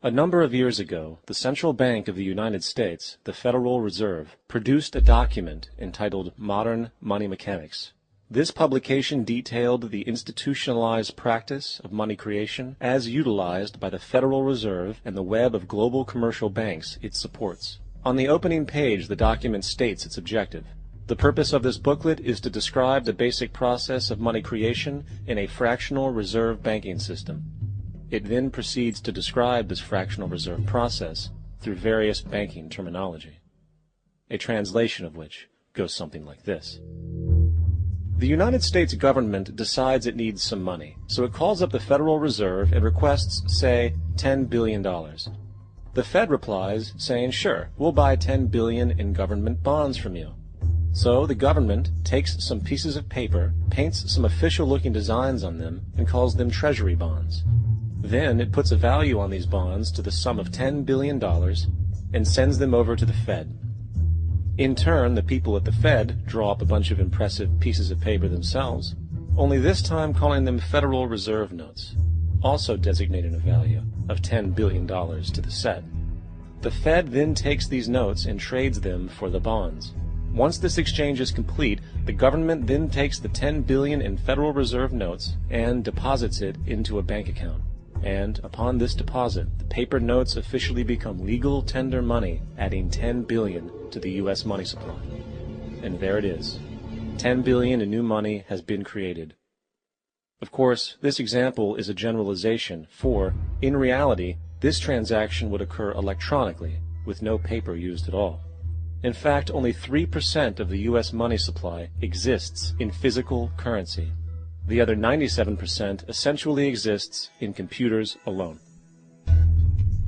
A number of years ago, the Central Bank of the United States, the Federal Reserve, produced a document entitled Modern Money Mechanics. This publication detailed the institutionalized practice of money creation as utilized by the Federal Reserve and the web of global commercial banks it supports. On the opening page, the document states its objective. The purpose of this booklet is to describe the basic process of money creation in a fractional reserve banking system. It then proceeds to describe this fractional reserve process through various banking terminology, a translation of which goes something like this. The United States government decides it needs some money, so it calls up the Federal Reserve and requests, say, $10 billion. The Fed replies saying, sure, we'll buy $10 billion in government bonds from you. So the government takes some pieces of paper, paints some official-looking designs on them, and calls them treasury bonds. Then it puts a value on these bonds to the sum of $10 billion and sends them over to the Fed. In turn, the people at the Fed draw up a bunch of impressive pieces of paper themselves, only this time calling them Federal Reserve notes, also designating a value of $10 billion to the set. The Fed then takes these notes and trades them for the bonds. Once this exchange is complete, the government then takes the $10 billion in Federal Reserve notes and deposits it into a bank account. And upon this deposit, the paper notes officially become legal tender money, adding $10 billion to the U.S. money supply. And there it is. $10 billion in new money has been created. Of course, this example is a generalization, for, in reality, this transaction would occur electronically, with no paper used at all. In fact, only 3% of the U.S. money supply exists in physical currency. The other 97% essentially exists in computers alone.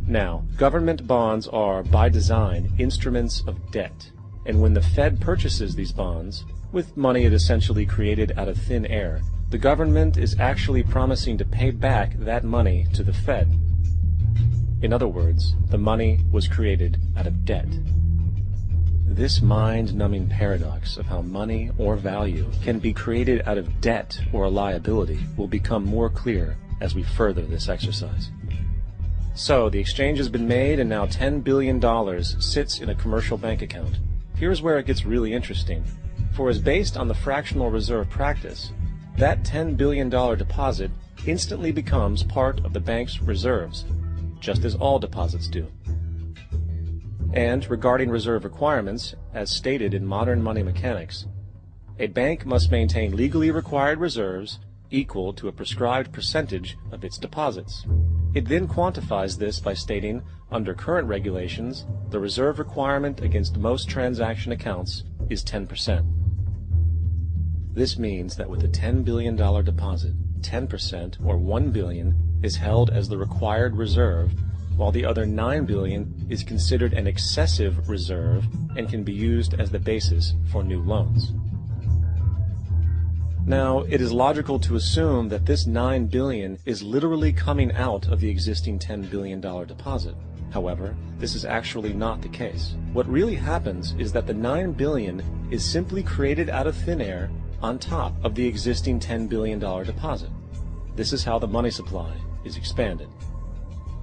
Now, government bonds are, by design, instruments of debt, and when the Fed purchases these bonds, with money it essentially created out of thin air, the government is actually promising to pay back that money to the Fed. In other words, the money was created out of debt. This mind-numbing paradox of how money or value can be created out of debt or a liability will become more clear as we further this exercise. So, the exchange has been made and now $10 billion sits in a commercial bank account. Here's where it gets really interesting. For as based on the fractional reserve practice, that $10 billion deposit instantly becomes part of the bank's reserves, just as all deposits do. And regarding reserve requirements, as stated in Modern Money Mechanics, a bank must maintain legally required reserves equal to a prescribed percentage of its deposits. It then quantifies this by stating, under current regulations, the reserve requirement against most transaction accounts is 10%. This means that with a $10 billion deposit, 10%, or $1 billion, is held as the required reserve, while the other $9 billion is considered an excessive reserve and can be used as the basis for new loans. Now, it is logical to assume that this $9 billion is literally coming out of the existing $10 billion deposit. However, this is actually not the case. What really happens is that the $9 billion is simply created out of thin air on top of the existing $10 billion deposit. This is how the money supply is expanded.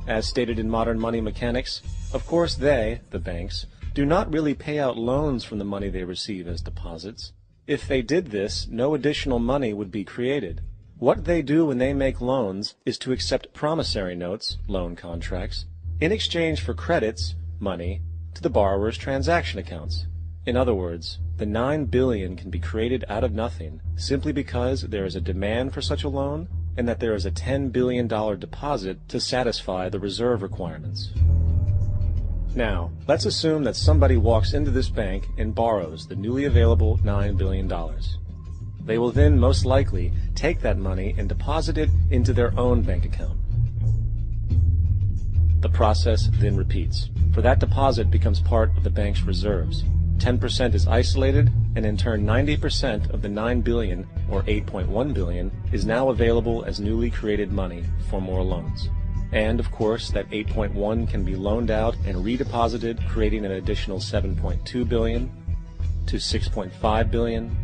As stated in Modern Money Mechanics, of course they, the banks, do not really pay out loans from the money they receive as deposits. If they did this, no additional money would be created. What they do when they make loans is to accept promissory notes, loan contracts, in exchange for credits, money, to the borrower's transaction accounts. In other words, the $9 billion can be created out of nothing simply because there is a demand for such a loan and that there is a $10 billion deposit to satisfy the reserve requirements. Now, let's assume that somebody walks into this bank and borrows the newly available $9 billion. They will then most likely take that money and deposit it into their own bank account. The process then repeats, for that deposit becomes part of the bank's reserves. 10% is isolated, and in turn 90% of the $9 billion, or $8.1 billion, is now available as newly created money for more loans. And, of course, that 8.1 can be loaned out and redeposited, creating an additional 7.2 billion, to 6.5 billion,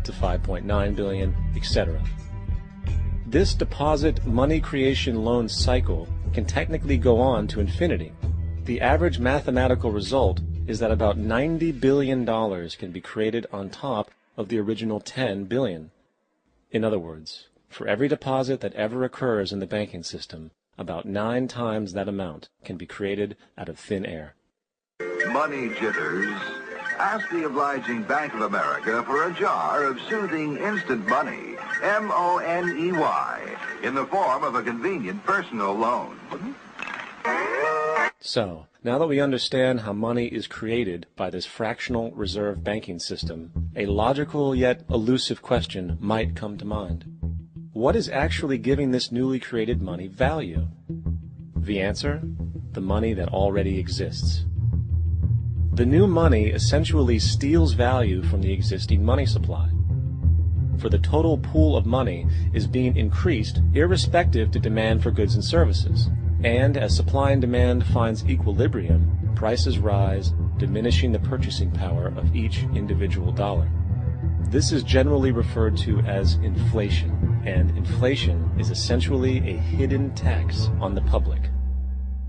to 5.9 billion, etc. This deposit money creation loan cycle can technically go on to infinity. The average mathematical result is that about $90 billion can be created on top of the original $10 billion. In other words, for every deposit that ever occurs in the banking system, about 9 times that amount can be created out of thin air. Money jitters? Ask the obliging Bank of America for a jar of soothing instant money, M-O-N-E-Y, in the form of a convenient personal loan. So, now that we understand how money is created by this fractional reserve banking system, a logical yet elusive question might come to mind. What is actually giving this newly created money value? The answer? The money that already exists. The new money essentially steals value from the existing money supply. For the total pool of money is being increased irrespective to demand for goods and services. And as supply and demand finds equilibrium, prices rise, diminishing the purchasing power of each individual dollar. This is generally referred to as inflation, and inflation is essentially a hidden tax on the public.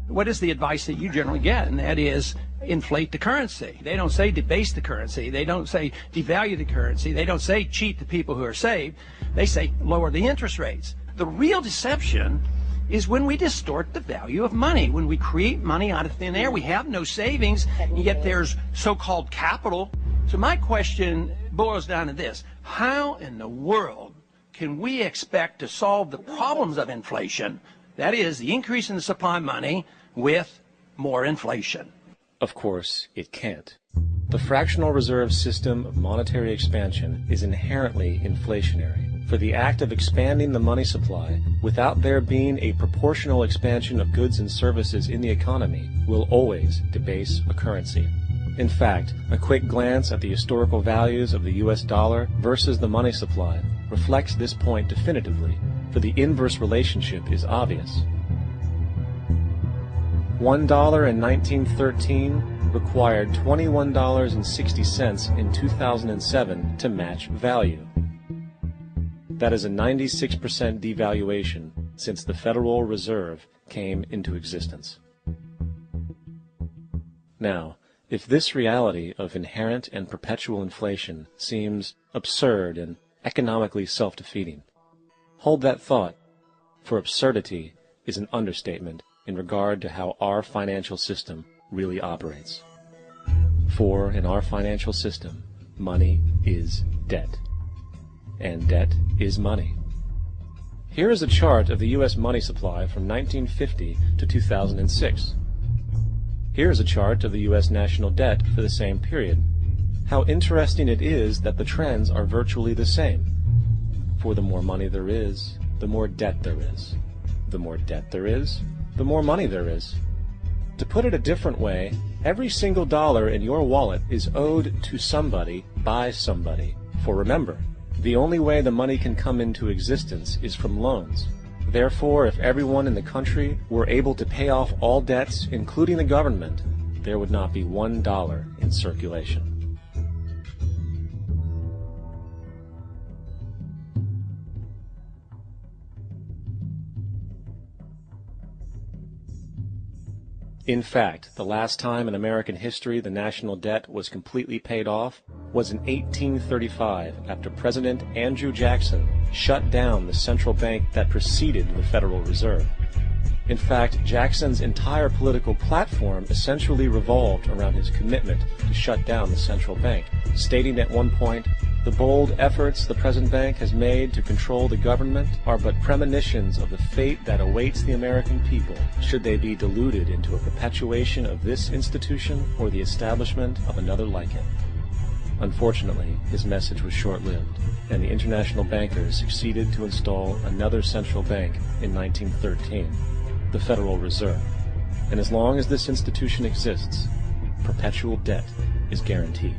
What is the advice that you generally get? And that is, inflate the currency. They don't say debase the currency. They don't say devalue the currency. They don't say cheat the people who are saved. They say lower the interest rates. The real deception is when we distort the value of money. When we create money out of thin air, we have no savings, and yet there's so-called capital. So my question boils down to this: how in the world can we expect to solve the problems of inflation, that is, the increase in the supply of money, with more inflation? Of course, it can't. The fractional reserve system of monetary expansion is inherently inflationary. For the act of expanding the money supply, without there being a proportional expansion of goods and services in the economy, will always debase a currency. In fact, a quick glance at the historical values of the US dollar versus the money supply reflects this point definitively, for the inverse relationship is obvious. $1 in 1913 required $21.60 in 2007 to match value. That is a 96% devaluation since the Federal Reserve came into existence. Now, if this reality of inherent and perpetual inflation seems absurd and economically self-defeating, hold that thought, for absurdity is an understatement in regard to how our financial system really operates. For in our financial system, money is debt, and debt is money. Here is a chart of the U.S. money supply from 1950 to 2006. Here is a chart of the U.S. national debt for the same period. How interesting it is that the trends are virtually the same. For the more money there is, the more debt there is. The more debt there is, the more money there is. To put it a different way, every single dollar in your wallet is owed to somebody by somebody. For remember, the only way the money can come into existence is from loans. Therefore, if everyone in the country were able to pay off all debts, including the government, there would not be $1 in circulation. In fact, the last time in American history the national debt was completely paid off was in 1835 after President Andrew Jackson shut down the central bank that preceded the Federal Reserve. In fact, Jackson's entire political platform essentially revolved around his commitment to shut down the central bank, stating at one point, "The bold efforts the present bank has made to control the government are but premonitions of the fate that awaits the American people should they be deluded into a perpetuation of this institution or the establishment of another like it." Unfortunately, his message was short-lived, and the international bankers succeeded to install another central bank in 1913, the Federal Reserve. And as long as this institution exists, perpetual debt is guaranteed.